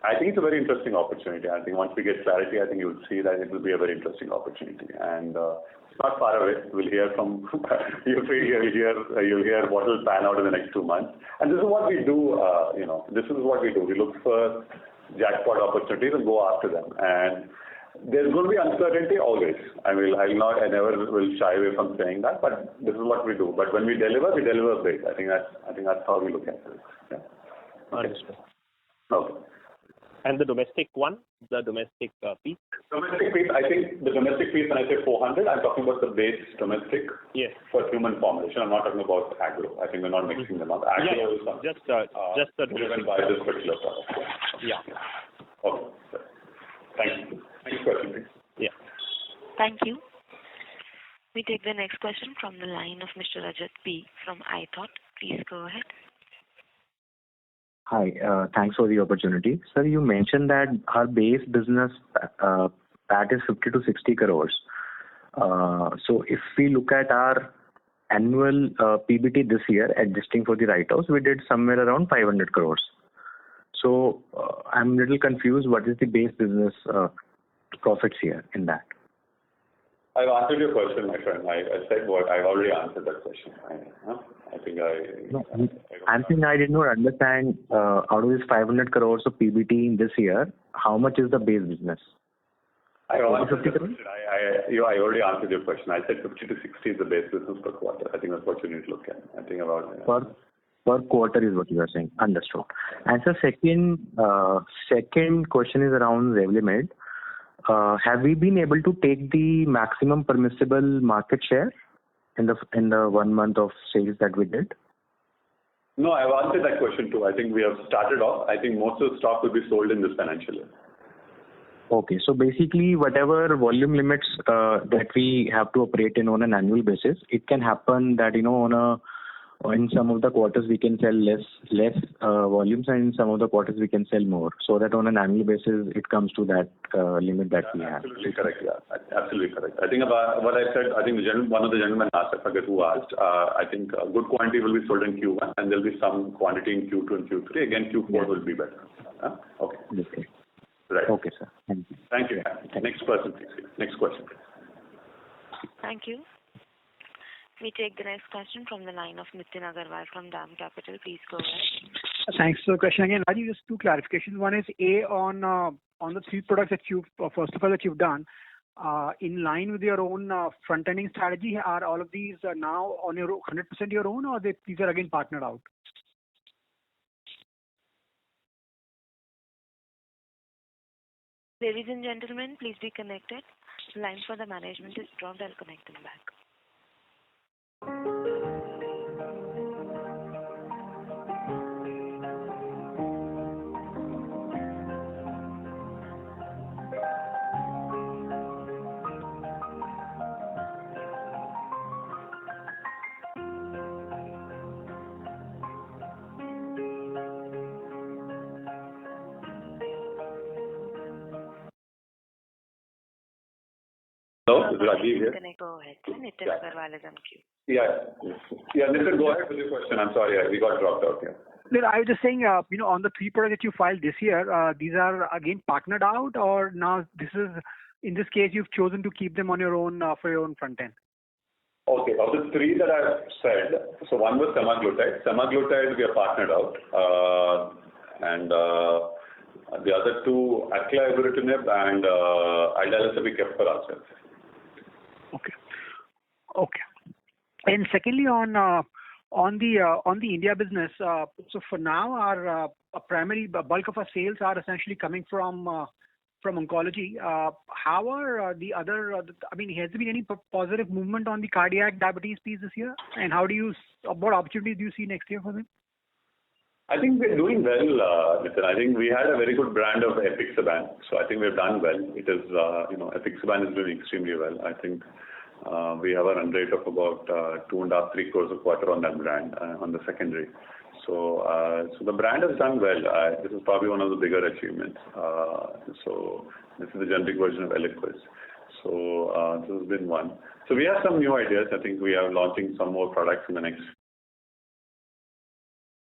I think it's a very interesting opportunity. I think once we get clarity, I think you'll see that it will be a very interesting opportunity. And it's not far away. We'll hear from you'll hear what will pan out in the next 2 months. And this is what we do. This is what we do. We look for jackpot opportunities and go after them. And there's going to be uncertainty always. I never will shy away from saying that. But this is what we do. But when we deliver big. I think that's how we look at it. Yeah. Understood. Okay. And the domestic one, the domestic piece? Domestic piece, I think the domestic piece, when I say 400, I'm talking about the base domestic for human formulation. I'm not talking about agro. I think we're not mixing them up. Agro is just the driven by this particular product. Yeah. Okay. Thank you. Next question, please. Yeah. Thank you. We take the next question from the line of Mr. Rajat P. from iThought. Please go ahead. Hi, thanks for the opportunity. Sir, you mentioned that our base business PAT is 50 to 60 crores. So if we look at our annual PBT this year, adjusting for the write-offs, we did somewhere around 500 crores. So I'm a little confused. What is the base business profits here in that? I've answered your question, my friend. I said what I've already answered that question. I'm saying I did not understand out of this 500 crores of PBT in this year, how much is the base business? I already answered your question. I said 50 to 60 is the base business per quarter. I think that's what you need to look at. I think about per quarter is what you are saying. Understood. And so second question is around Revlimid. Have we been able to take the maximum permissible market share in the 1 month of sales that we did? No, I've answered that question too. I think we have started off. I think most of the stock will be sold in this financial year. Okay, so basically whatever volume limits that we have to operate in on an annual basis, it can happen that in some of the quarters we can sell less volumes, and in some of the quarters we can sell more, so that on an annual basis it comes to that limit that we have. Absolutely correct. Yeah, absolutely correct. I think about what I said. I think one of the gentlemen asked, I forget who asked. I think a good quantity will be sold in Q1, and there'll be some quantity in Q2 and Q3. Again, Q4 will be better. Okay. Okay. Right. Okay, sir. Thank you. Thank you. Next person, please. Next question. Thank you. We take the next question from the line of Nitin Agarwal from DAM Capital. Please go ahead. Thanks for the question again. Rajeev, just two clarifications. One is on the 3 products that you've done. In line with your own front-ending strategy, are all of these now on your 100% your own, or these are again partnered out? Ladies and gentlemen, please be connected. The line for the management is dropped. I'll connect them back. Hello? Rajiv here. Go ahead. Nitin Agarwal is on queue. Yeah, Nitin, go ahead with your question. I'm sorry, we got dropped out here. No, I was just saying, on the 3 products that you filed this year, these are again partnered out, or now this is, in this case, you've chosen to keep them on your own for your own front end? Okay, of the 3 that I've said, so one was semaglutide. Semaglutide we are partnered out, and the other 2, aclabrutinib and idalicizumab, we kept for ourselves. Okay. And secondly, on the India business, so for now, our primary bulk of our sales are essentially coming from oncology. How are the other? I mean, has there been any positive movement on the cardiac diabetes piece this year? And what opportunities do you see next year for them? I think we're doing well, Nitin. I think we had a very good brand of Apixaban, so I think we've done well. It is, Apixaban is doing extremely well. I think we have a run rate of about 2.5-3 crores a quarter on that brand on the secondary. So the brand has done well. This is probably one of the bigger achievements. So this is the generic version of Eliquis. So this has been one. So we have some new ideas. I think we are launching some more products in the next.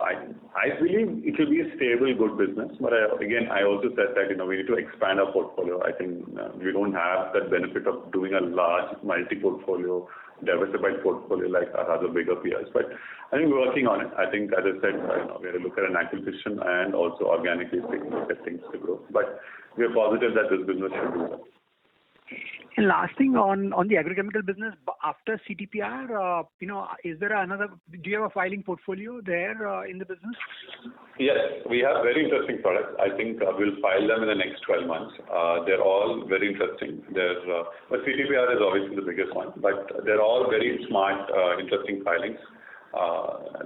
I believe it will be a stable, good business. But I also said that we need to expand our portfolio. I think we don't have that benefit of doing a large multi-portfolio, diversified portfolio like our other bigger peers. But I think we're working on it. I think, as I said, we have to look at an acquisition and also organically look at things to grow. But we are positive that this business should do well. And last thing on the agrochemical business, after CTPR, is there do you have a filing portfolio there in the business? Yes, we have very interesting products. I think we'll file them in the next 12 months. They're all very interesting. But CTPR is obviously the biggest one, but they're all very smart, interesting filings.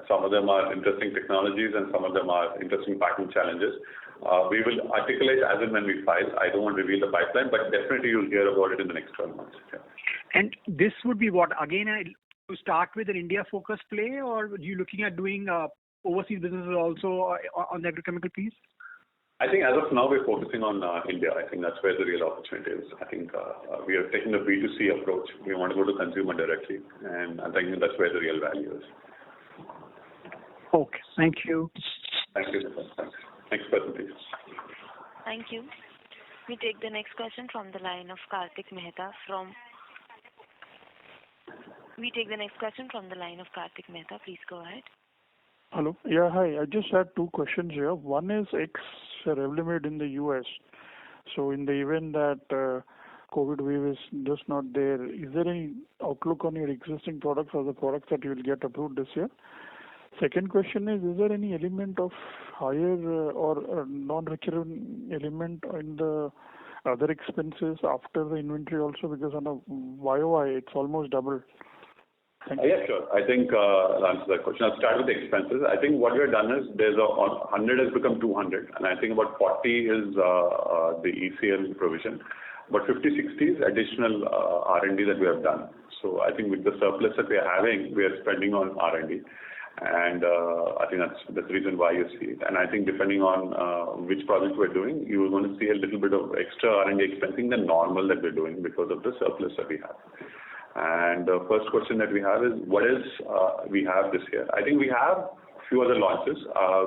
Some of them are interesting technologies and some of them are interesting patent challenges. We will articulate as and when we file. I don't want to reveal the pipeline, but definitely you'll hear about it in the next 12 months. Yeah. And this would be what, again, to start with an India-focused play, or are you looking at doing overseas businesses also on the agrochemical piece? I think as of now, we're focusing on India. I think that's where the real opportunity is. I think we are taking the B2C approach. We want to go to consumer directly, and I think that's where the real value is. Okay, thank you. Thank you. Thanks. Next person, please. Thank you. We take the next question from the line of Kartik Mehta from. Please go ahead. Hello. Yeah, hi. I just had 2 questions here. One is Revlimid in the US. So in the event that COVID wave is just not there, is there any outlook on your existing products or the products that you will get approved this year? Second question is there any element of higher or non-recurring element in the other expenses after the inventory also, because on a YOY it's almost double? Thank you. Yeah, sure. I think I'll answer that question. I'll start with the expenses. I think what we've done is 100 has become 200, and I think about 40 is the ECL provision. But 50-60 is additional R&D that we have done. So I think with the surplus that we are having, we are spending on R&D. And I think that's the reason why you see it. And I think depending on which project we're doing, you're going to see a little bit of extra R&D expensing than normal that we're doing because of the surplus that we have. And the first question that we have is, what else we have this year? I think we have a few other launches.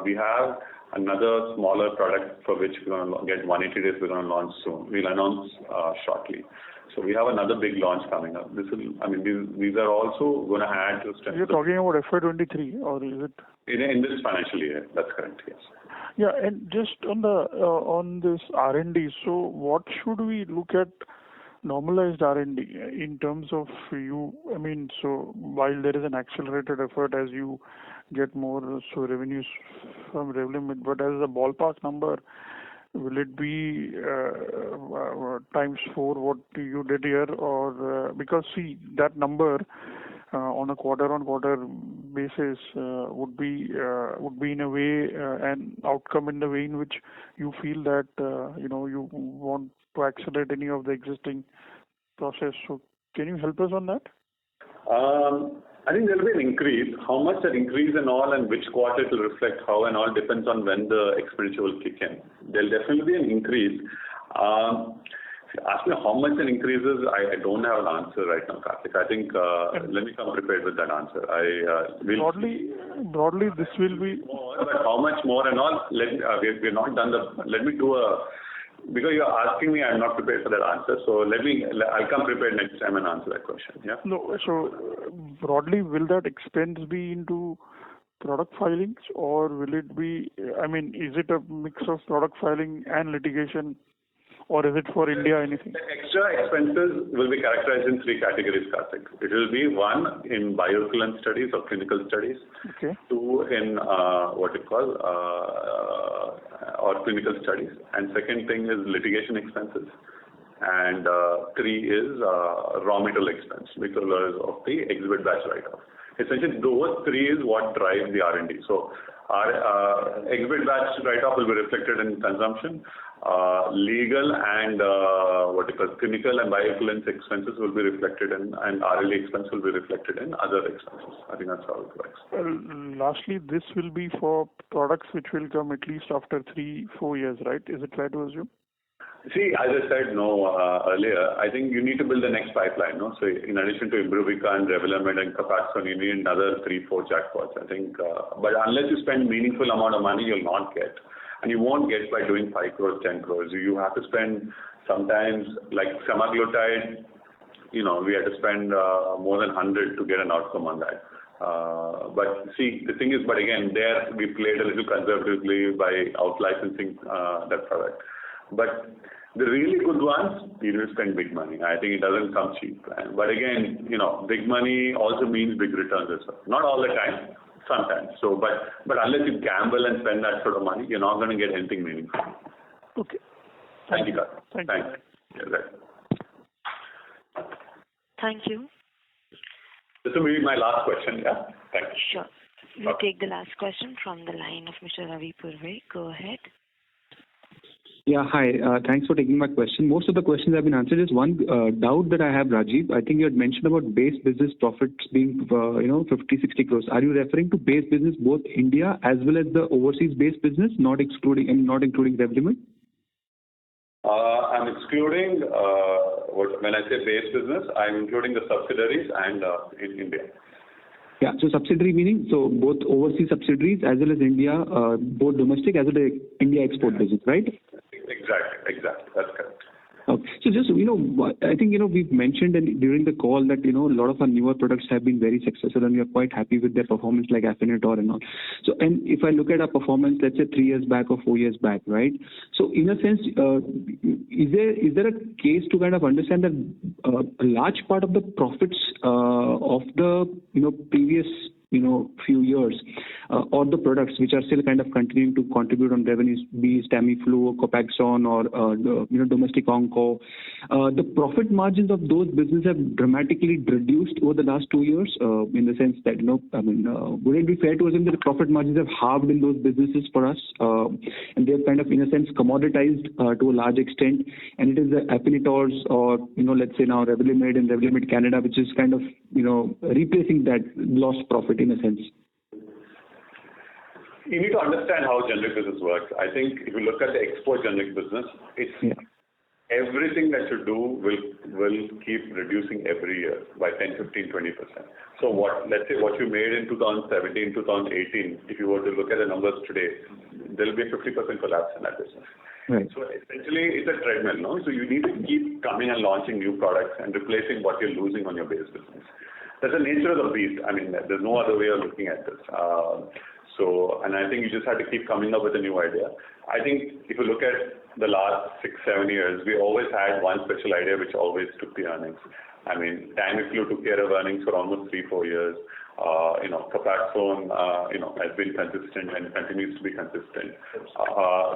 We have another smaller product for which we're going to get 180 days. We're going to launch soon. We'll announce shortly. So we have another big launch coming up. These are also going to add to strength. You're talking about FY23, or is it? In this financial year, that's correct. Yes. Yeah, and just on this R&D. So what should we look at normalized R&D in terms of you? I mean, so while there is an accelerated effort as you get more revenues from Revlimid, but as a ballpark number, will it be times 4 what you did here, or because see that number on a quarter-on-quarter basis would be in a way an outcome in the way in which you feel that you want to accelerate any of the existing process. So can you help us on that? I think there will be an increase. How much that increase and all, and which quarter it will reflect how and all depends on when the expenditure will kick in. There will definitely be an increase. Ask me how much it increases. I don't have an answer right now, Karthik. I think let me come prepared with that answer. Broadly, this will be more, but how much more and all? We're not done Let me do because you're asking me, I'm not prepared for that answer. So I'll come prepared next time and answer that question. Yeah. No. So broadly, will that expense be into product filings, or will it be? I mean, is it a mix of product filing and litigation? Or is it for India anything? The extra expenses will be characterized in three categories, Karthik. It will be one in bioequivalence studies or clinical studies. Okay. Two in or clinical studies. And second thing is litigation expenses. And three is raw material expense because of the exhibit batch write-off. Essentially, those three is what drives the R&D. So our exhibit batch write-off will be reflected in consumption. Legal and clinical and bioequivalence expenses will be reflected in, and RLE expense will be reflected in other expenses. I think that's how it works. Lastly, this will be for products which will come at least after 3-4 years, right? Is it fair to assume? See, as I said earlier, I think you need to build the next pipeline. No? So in addition to Imbruvica and Revlimid and Copaxone, you need another 3-4 jackpots. I think, but unless you spend meaningful amount of money, you'll not get. And you won't get by doing 5 crores, 10 crores. You have to spend sometimes, like semaglutide, we had to spend more than 100 to get an outcome on that. But see, the thing is, but again, there we played a little conservatively by out-licensing that product. But the really good ones, you will spend big money. I think it doesn't come cheap. But again, big money also means big returns as well. Not all the time. Sometimes. So, but unless you gamble and spend that sort of money, you're not going to get anything meaningful. Okay. Thank you, Karthik. Thanks. Yeah, right. Thank you. This will be my last question. Yeah. Thank you. Sure. We'll take the last question from the line of Mr. Ravi Purve. Go ahead. Yeah, hi. Thanks for taking my question. Most of the questions have been answered. Just one doubt that I have, Rajiv. I think you had mentioned about base business profits being, 50-60 crores. Are you referring to base business both India as well as the overseas base business, not including Revlimid? I'm excluding when I say base business, I'm including the subsidiaries and in India. Yeah, so subsidiary meaning both overseas subsidiaries as well as India, both domestic as well as India export business, right? Exactly. That's correct. Okay. So just, I think, we've mentioned during the call that, a lot of our newer products have been very successful and we are quite happy with their performance like Afinitor and all. So, and if I look at our performance, let's say 3 years back or 4 years back, right? So in a sense, is there a case to kind of understand that a large part of the profits of the, previous, few years or the products which are still kind of continuing to contribute on revenues, be it Tamiflu, Copaxone or domestic onco, the profit margins of those businesses have dramatically reduced over the last 2 years in the sense that, would it be fair to assume that the profit margins have halved in those businesses for us and they're kind of, in a sense, commoditized to a large extent, and it is the Afinitors or, let's say now Revlimid and Revlimid Canada, which is kind of, replacing that lost profit in a sense? You need to understand how generic business works. I think if you look at the export generic business, it's everything that you do will keep reducing every year by 10, 15, 20%. So let's say what you made in 2017, 2018, if you were to look at the numbers today, there will be a 50% collapse in that business. Right. So essentially, it's a treadmill, no? So you need to keep coming and launching new products and replacing what you're losing on your base business. That's the nature of the beast. I mean, there's no other way of looking at this. And I think you just have to keep coming up with a new idea. I think if you look at the last 6-7 years, we always had one special idea which always took the earnings. I mean, Tamiflu took care of earnings for almost 3-4 years. Copaxone, has been consistent and continues to be consistent.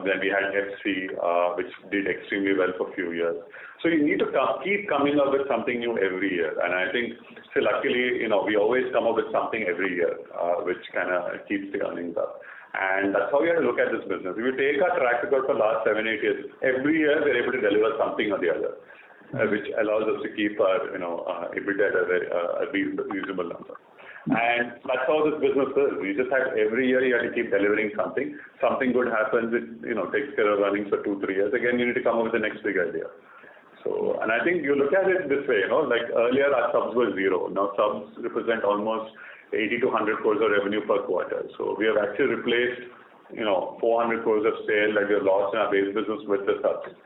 Then we had Hep C, which did extremely well for a few years. So you need to keep coming up with something new every year. And I think, luckily, we always come up with something every year, which kind of keeps the earnings up. And that's how we have to look at this business. If you take our track record for the last 7-8 years, every year we're able to deliver something or the other, which allows us to keep our, EBITDA at a reasonable number. And that's how this business is. You just have every year you have to keep delivering something. Something good happens, it takes care of earnings for 2-3 years. Again, you need to come up with the next big idea. So, and I think you look at it this way, like earlier our subs were zero. Now subs represent almost 80 to 100 crores of revenue per quarter. So we have actually replaced, 400 crores of sale that we have lost in our base business with the subs,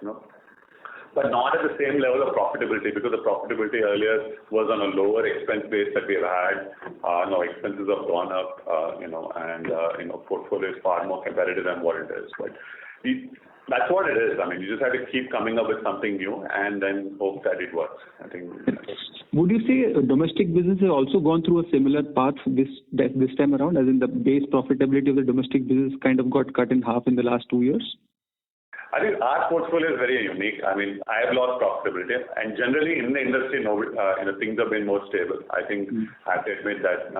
But not at the same level of profitability, because the profitability earlier was on a lower expense base that we have had. Now expenses have gone up, portfolio is far more competitive than what it is. But that's what it is. I mean, you just have to keep coming up with something new and then hope that it works. I think. Would you say domestic business has also gone through a similar path this time around, as in the base profitability of the domestic business kind of got cut in half in the last 2 years? I think our portfolio is very unique. I mean, I have lost profitability, and generally in the industry, things have been more stable. I think I have to admit that,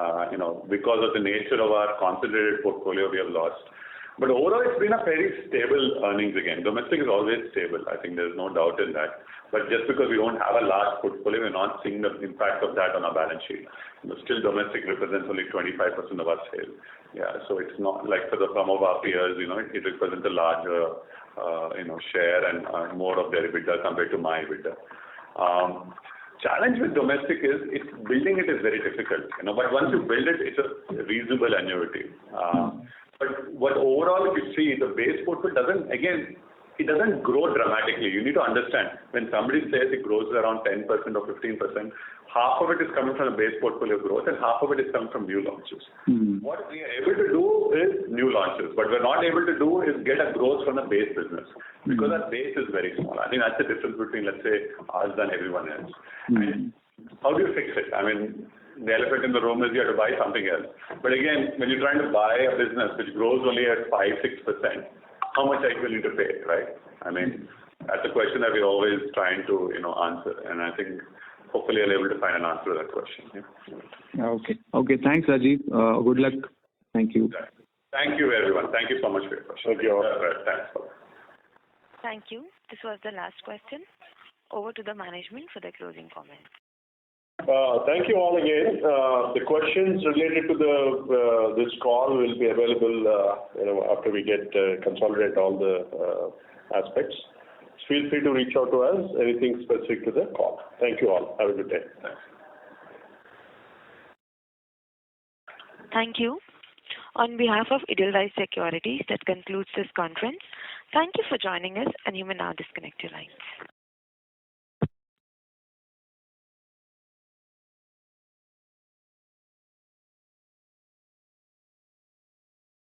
because of the nature of our concentrated portfolio, we have lost. But overall, it's been a very stable earnings again. Domestic is always stable. I think there's no doubt in that. But just because we don't have a large portfolio, we're not seeing the impact of that on our balance sheet. Still, domestic represents only 25% of our sales. Yeah, so it's not like for some of our peers, it represents a larger, share and more of their EBITDA compared to my EBITDA. Challenge with domestic is building it is very difficult. But once you build it, it's a reasonable annuity. But overall, if you see, the base portfolio it doesn't grow dramatically. You need to understand, when somebody says it grows around 10% or 15%, half of it is coming from the base portfolio growth and half of it is coming from new launches. What we are able to do is new launches. What we're not able to do is get a growth from the base business, because our base is very small. I think that's the difference between, let's say, us and everyone else. And how do you fix it? I mean, the elephant in the room is you have to buy something else. But again, when you're trying to buy a business which grows only at 5-6%, how much are you willing to pay, right? I mean, that's a question that we're always trying to, answer. And I think hopefully I'll be able to find an answer to that question. Yeah. Okay. Thanks, Rajiv. Good luck. Thank you. Thank you, everyone. Thank you so much for your question. Thank you. Thanks. Thank you. This was the last question. Over to the management for the closing comments. Thank you all again. The questions related to this call will be available after we consolidate all the aspects. Feel free to reach out to us, anything specific to the call. Thank you all. Have a good day. Thanks. Thank you. On behalf of Edelweiss Securities, that concludes this conference. Thank you for joining us, and you may now disconnect your lines.